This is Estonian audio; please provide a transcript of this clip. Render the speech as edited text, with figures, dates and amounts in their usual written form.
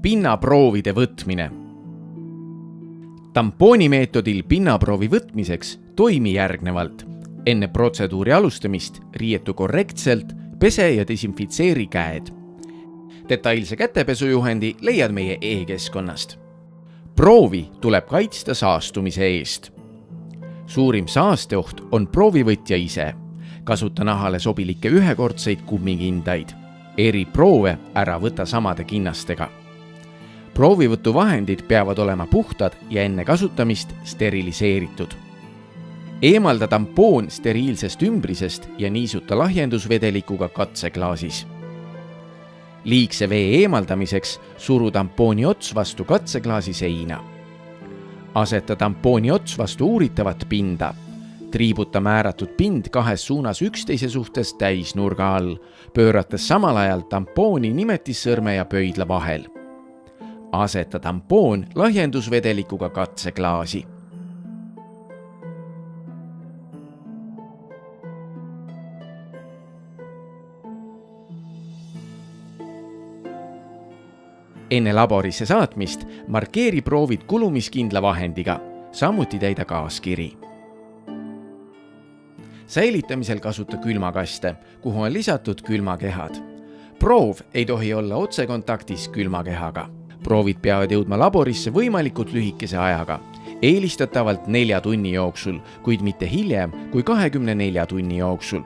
Pinnaproovide võtmine. Tampooni meetodil pinnaproovi võtmiseks toimi järgnevalt. Enne protseduuri alustamist riietu korrektselt, pese ja desinfitseeri käed. Detailse kätepesujuhendi leiad meie e-keskkonnast. Proovi tuleb kaitsta saastumise eest. Suurim saasteoht on proovivõtja ise. Kasuta nahale sobilikke ühekordseid kummikindaid. Eri proove ära võta samade kinnastega. Proovivõtuvahendid peavad olema puhtad ja enne kasutamist steriliseeritud. Eemalda tampoon steriilsest ümbrisest ja niisuta lahjendusvedelikuga katseklaasis. Liigse vee eemaldamiseks suru tampooni ots vastu katseklaasi seina. Aseta tampooni ots vastu uuritavat pinda. Triibuta määratud pind kahes suunas üksteise suhtes täisnurga all, pöörates samal ajal tampooni nimetissõrme ja pöidla vahel. Aseta tampoon lahjendusvedelikuga katseklaasi. Enne laborisse saatmist markeeri proovid kulumiskindla vahendiga, samuti täida kaaskiri. Säilitamisel kasuta külmakaste, kuhu on lisatud külmakehad. Proov ei tohi olla otsekontaktis külmakehaga. Proovid peavad jõudma laborisse võimalikult lühikese ajaga, eelistatavalt 4 tunni jooksul, kuid mitte hiljem kui 24 tunni jooksul.